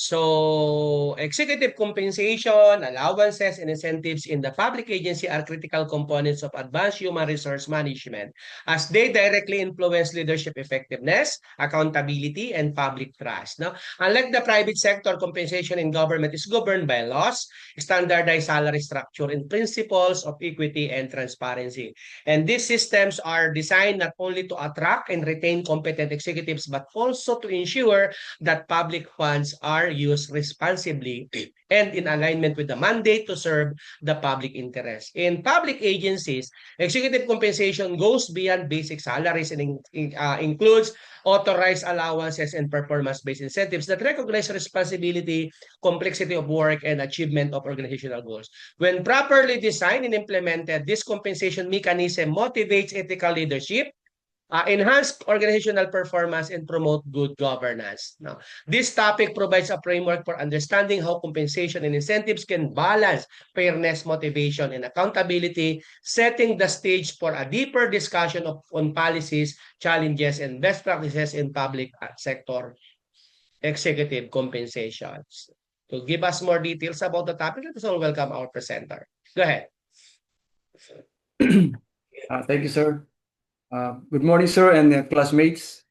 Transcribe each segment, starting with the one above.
So, executive compensation, allowances, and incentives in the public agency are critical components of advanced human resource management as they directly influence leadership effectiveness, accountability, and public trust. No? Unlike the private sector, compensation in government is governed by laws, standardized salary structure, and principles of equity and transparency. And these systems are designed not only to attract and retain competent executives, but also to ensure that public funds are used responsibly and in alignment with the mandate to serve the public interest. In public agencies, executive compensation goes beyond basic salaries and includes authorized allowances and performance-based incentives that recognize responsibility, complexity of work, and achievement of organizational goals. When properly designed and implemented, this compensation mechanism motivates ethical leadership, enhance organizational performance, and promote good governance. Now, this topic provides a framework for understanding how compensation and incentives can balance fairness, motivation, and accountability, setting the stage for a deeper discussion on policies, challenges, and best practices in public sector executive compensations. To give us more details about the topic, let us all welcome our presenter. Go ahead. Thank you, sir. Good morning, sir, and classmates.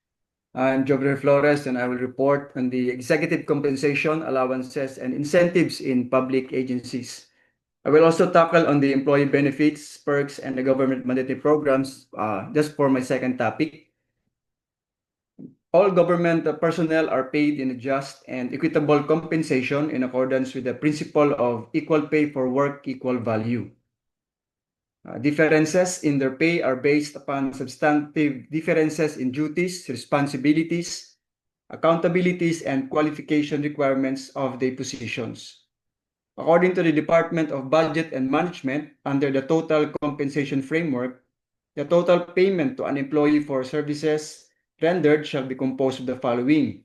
I'm Jobber Flores, and I will report on the executive compensation, allowances, and incentives in public agencies. I will also tackle on the employee benefits, perks, and the government mandated programs just for my second topic. All government personnel are paid in a just and equitable compensation in accordance with the principle of equal pay for work, equal value. Differences in their pay are based upon substantive differences in duties, responsibilities, accountabilities, and qualification requirements of the positions. According to the Department of Budget and Management, under the total compensation framework, the total payment to an employee for services rendered shall be composed of the following: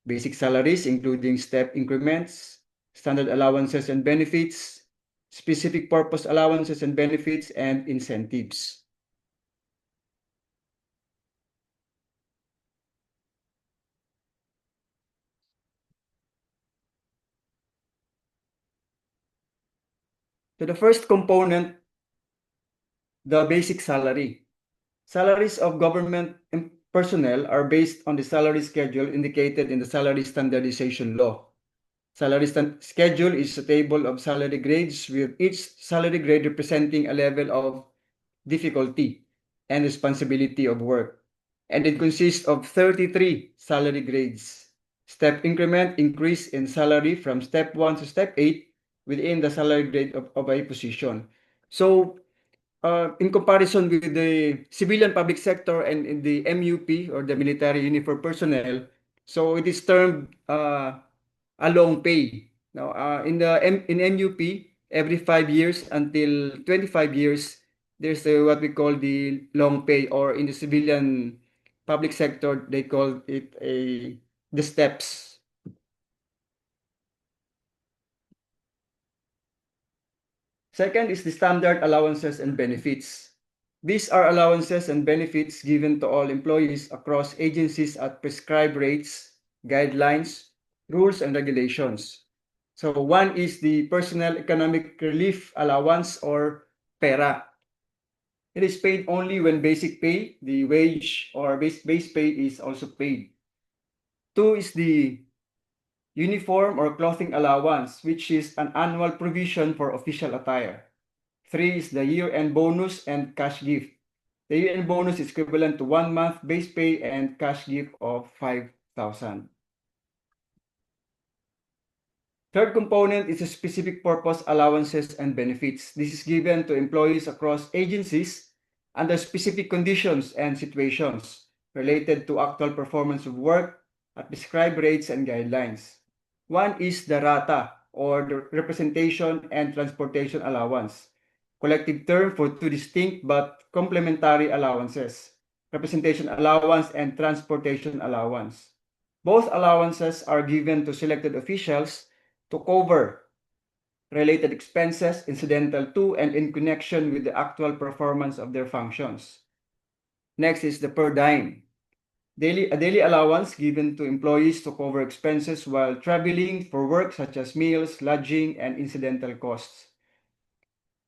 basic salaries, including step increments, standard allowances and benefits, specific purpose allowances and benefits, and incentives. So the first component, the basic salary. Salaries of government personnel are based on the salary schedule indicated in the Salary Standardization Law. Salary schedule is a table of salary grades with each salary grade representing a level of difficulty and responsibility of work. And it consists of 33 salary grades. Step increment increase in salary from step 1 to step 8 within the salary grade of a position. So in comparison with the civilian public sector and in the MUP or the military uniform personnel, so it is termed a long pay. Now, in MUP, every 5 years until 25 years, there's what we call the long pay, or in the civilian public sector, they call it the steps. Second is the standard allowances and benefits. These are allowances and benefits given to all employees across agencies at prescribed rates, guidelines, rules, and regulations. So one is the Personal Economic Relief Allowance, or PERA. It is paid only when basic pay, the wage or base pay, is also paid. Two is the Uniform or Clothing Allowance, which is an annual provision for official attire. 3 is the year-end bonus and cash gift. The year-end bonus is equivalent to 1 month base pay and cash gift of 5,000. Third component is the specific purpose allowances and benefits. This is given to employees across agencies under specific conditions and situations related to actual performance of work at prescribed rates and guidelines. One is the RATA, or the Representation and Transportation Allowance, collective term for two distinct but complementary allowances: representation allowance and transportation allowance. Both allowances are given to selected officials to cover related expenses incidental to and in connection with the actual performance of their functions. Next is the per diem. A daily allowance given to employees to cover expenses while traveling for work, such as meals, lodging, and incidental costs.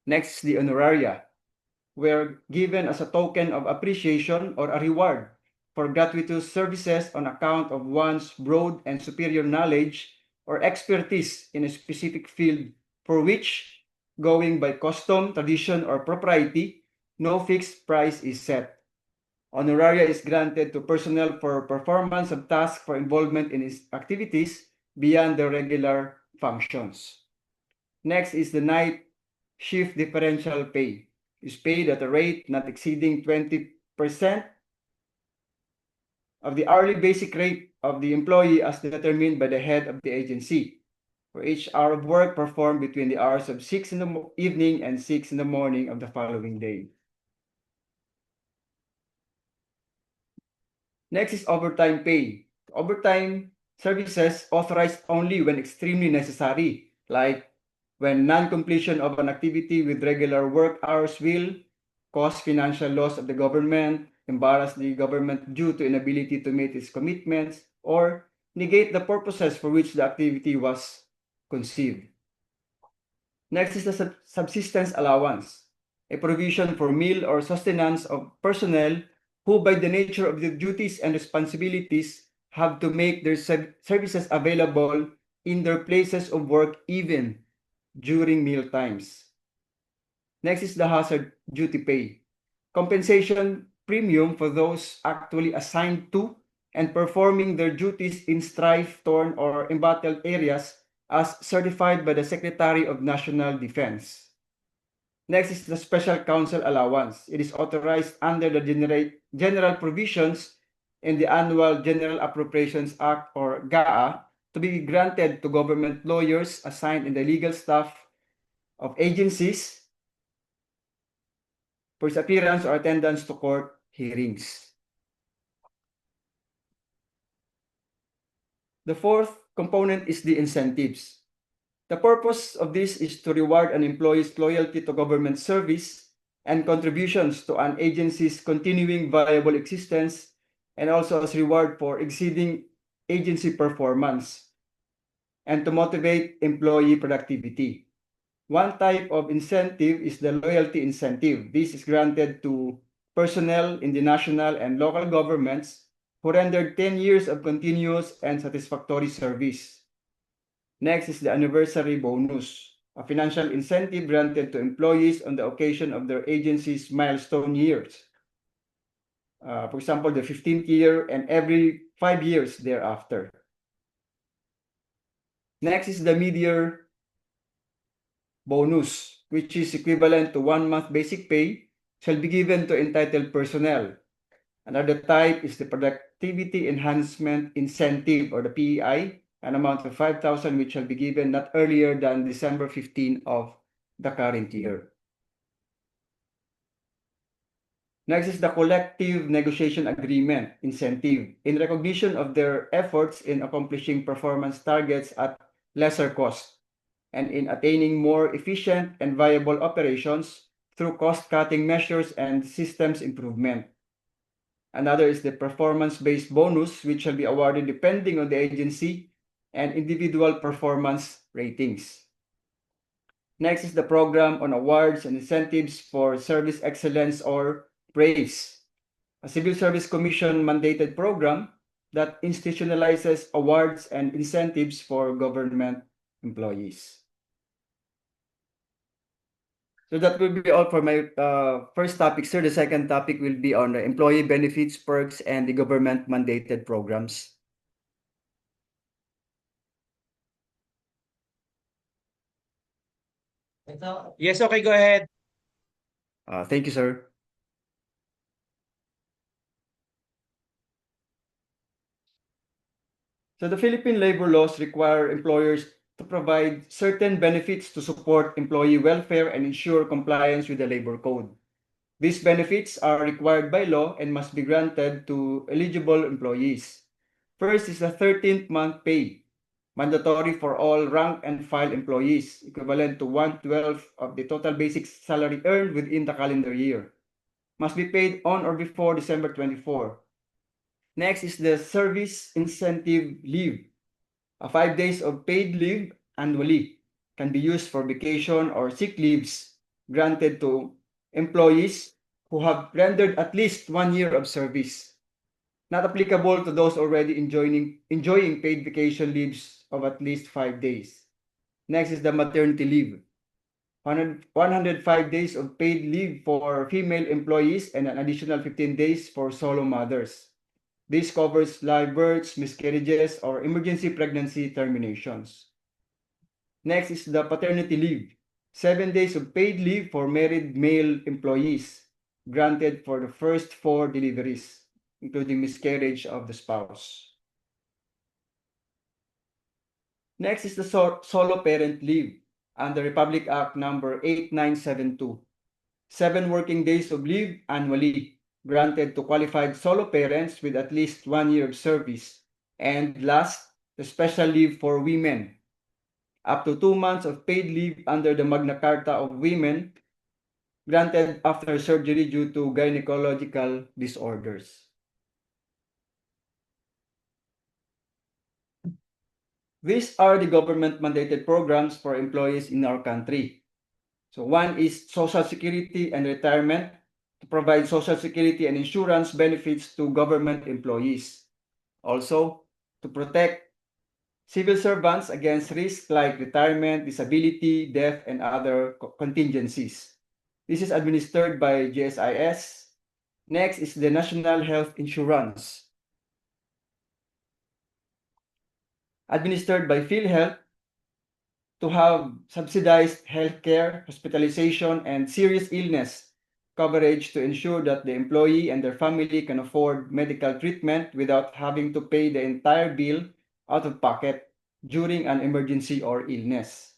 Next, the honoraria were given as a token of appreciation or a reward for gratuitous services on account of one's broad and superior knowledge or expertise in a specific field for which, going by custom, tradition, or propriety, no fixed price is set. Honoraria is granted to personnel for performance of tasks for involvement in its activities beyond the regular functions. Next is the night shift differential pay. Is paid at a rate not exceeding 20% of the hourly basic rate of the employee as determined by the head of the agency for each hour of work performed between the hours of 6 in the evening and 6 in the morning of the following day. Next is overtime pay. Overtime services authorized only when extremely necessary, like when non-completion of an activity with regular work hours will cause financial loss of the government, embarrass the government due to inability to meet its commitments, or negate the purposes for which the activity was conceived. Next is the subsistence allowance, a provision for meal or sustenance of personnel who, by the nature of their duties and responsibilities, have to make their services available in their places of work even during meal times. Next is the hazard duty pay, compensation premium for those actually assigned to and performing their duties in strife-torn or embattled areas as certified by the Secretary of National Defense. Next is the Special Counsel Allowance. It is authorized under the general provisions in the Annual General Appropriations Act, or GAA, to be granted to government lawyers assigned in the legal staff of agencies for its appearance or attendance to court hearings. The fourth component is the incentives. The purpose of this is to reward an employee's loyalty to government service and contributions to an agency's continuing viable existence, and also as reward for exceeding agency performance, and to motivate employee productivity. One type of incentive is the loyalty incentive. This is granted to personnel in the national and local governments who rendered 10 years of continuous and satisfactory service. Next is the anniversary bonus, a financial incentive granted to employees on the occasion of their agency's milestone years. For example, the 15th year and every 5 years thereafter. Next is the mid-year bonus, which is equivalent to 1 month basic pay, shall be given to entitled personnel. Another type is the Productivity Enhancement Incentive, or the PEI, an amount of 5,000, which shall be given not earlier than December 15 of the current year. Next is the Collective Negotiation Agreement Incentive, in recognition of their efforts in accomplishing performance targets at lesser cost and in attaining more efficient and viable operations through cost-cutting measures and systems improvement. Another is the performance-based bonus, which shall be awarded depending on the agency and individual performance ratings. Next is the program on awards and incentives for service excellence, or PRAISE, a Civil Service Commission mandated program that institutionalizes awards and incentives for government employees. So that will be all for my first topic, sir. The second topic will be on the employee benefits, perks, and the government mandated programs. Yes, okay, go ahead. Thank you, sir. So the Philippine labor laws require employers to provide certain benefits to support employee welfare and ensure compliance with the labor code. These benefits are required by law and must be granted to eligible employees. First is the 13th month pay, mandatory for all rank and file employees, equivalent to 1/12 of the total basic salary earned within the calendar year. Must be paid on or before December 24. Next is the service incentive leave. 5 days of paid leave annually can be used for vacation or sick leaves granted to employees who have rendered at least 1 year of service. Not applicable to those already enjoying paid vacation leaves of at least 5 days. Next is the maternity leave. 105 days of paid leave for female employees and an additional 15 days for solo mothers. This covers live births, miscarriages, or emergency pregnancy terminations. Next is the paternity leave. 7 days of paid leave for married male employees granted for the first 4 deliveries, including miscarriage of the spouse. Next is the solo parent leave under Republic Act number 8972. 7 working days of leave annually granted to qualified solo parents with at least 1 year of service. And last, the special leave for women. Up to 2 months of paid leave under the Magna Carta of Women granted after surgery due to gynecological disorders. These are the government-mandated programs for employees in our country. So one is Social Security and Retirement, to provide Social Security and insurance benefits to government employees. Also, to protect civil servants against risks like retirement, disability, death, and other contingencies. This is administered by GSIS. Next is the National Health Insurance, administered by PhilHealth, to have subsidized healthcare, hospitalization, and serious illness coverage to ensure that the employee and their family can afford medical treatment without having to pay the entire bill out of pocket during an emergency or illness.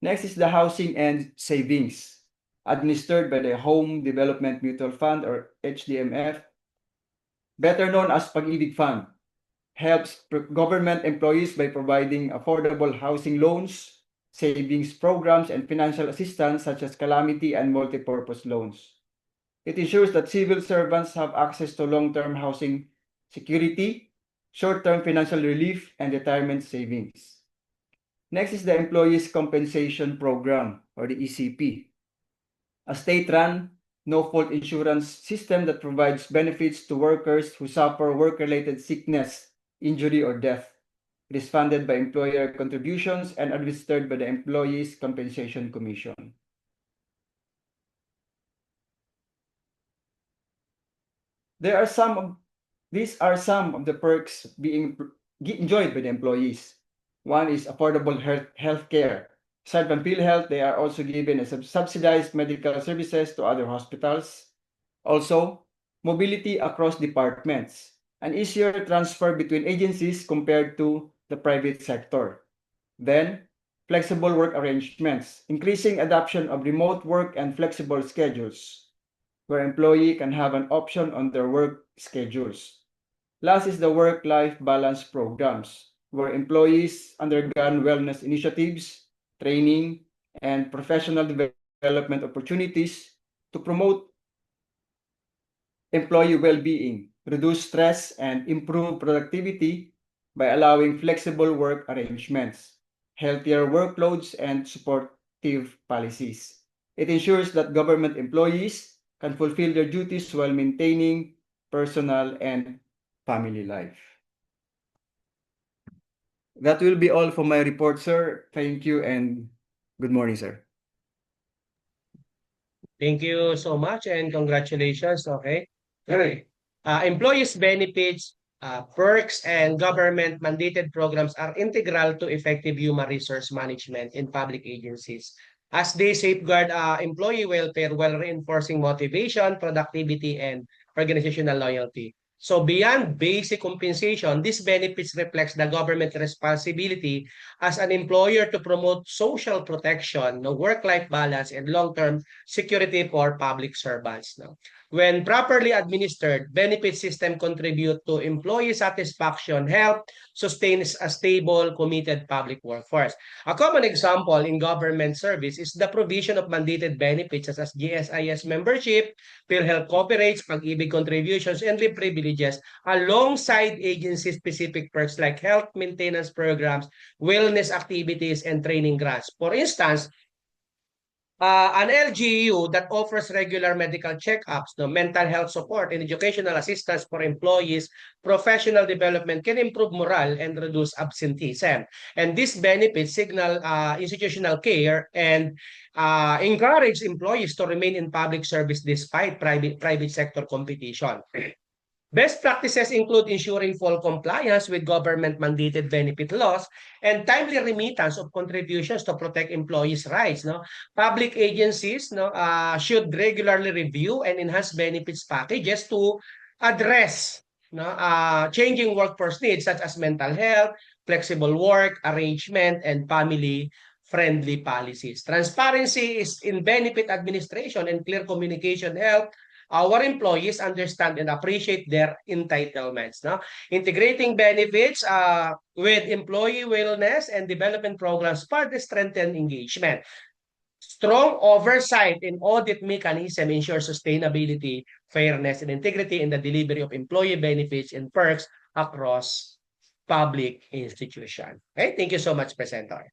Next is the Housing and Savings, administered by the Home Development Mutual Fund, or HDMF, better known as Pag-ibig Fund. Helps government employees by providing affordable housing loans, savings programs, and financial assistance such as calamity and multipurpose loans. It ensures that civil servants have access to long-term housing security, short-term financial relief, and retirement savings. Next is the Employees Compensation Program, or the ECP, a state-run, no-fault insurance system that provides benefits to workers who suffer work-related sickness, injury, or death. It is funded by employer contributions and administered by the Employees Compensation Commission. These are some of the perks being enjoyed by the employees. One is affordable health care. Aside from PhilHealth, they are also given subsidized medical services to other hospitals. Also, mobility across departments, an easier transfer between agencies compared to the private sector. Then, flexible work arrangements, increasing adoption of remote work and flexible schedules, where employee can have an option on their work schedules. Last is the work-life balance programs, where employees undergone wellness initiatives, training, and professional development opportunities to promote employee well-being, reduce stress, and improve productivity by allowing flexible work arrangements, healthier workloads, and supportive policies. It ensures that government employees can fulfill their duties while maintaining personal and family life. That will be all for my report, sir. Thank you and good morning, sir. Thank you so much and congratulations. Okay. Employees' benefits, perks, and government mandated programs are integral to effective human resource management in public agencies, as they safeguard employee welfare while reinforcing motivation, productivity, and organizational loyalty. So beyond basic compensation, these benefits reflects the government responsibility as an employer to promote social protection, work-life balance, and long-term security for public servants. No? When properly administered, benefit system contribute to employee satisfaction, help sustain a stable, committed public workforce. A common example in government service is the provision of mandated benefits such as GSIS membership, PhilHealth cooperates, pag-ibig contributions, and leave privileges alongside agency-specific perks like health maintenance programs, wellness activities, and training grants. For instance, an LGU that offers regular medical checkups, no, mental health support, and educational assistance for employees, professional development can improve morale and reduce absenteeism. And these benefits signal institutional care and encourage employees to remain in public service despite private sector competition. Best practices include ensuring full compliance with government-mandated benefit laws and timely remittance of contributions to protect employees' rights. No, public agencies should regularly review and enhance benefits packages to address changing workforce needs such as mental health, flexible work arrangement, and family-friendly policies. Transparency is in benefit administration and clear communication help our employees understand and appreciate their entitlements. No? Integrating benefits with employee wellness and development programs further strengthen engagement. Strong oversight and audit mechanism ensure sustainability, fairness, and integrity in the delivery of employee benefits and perks across public institutions. Okay, thank you so much, Presenter.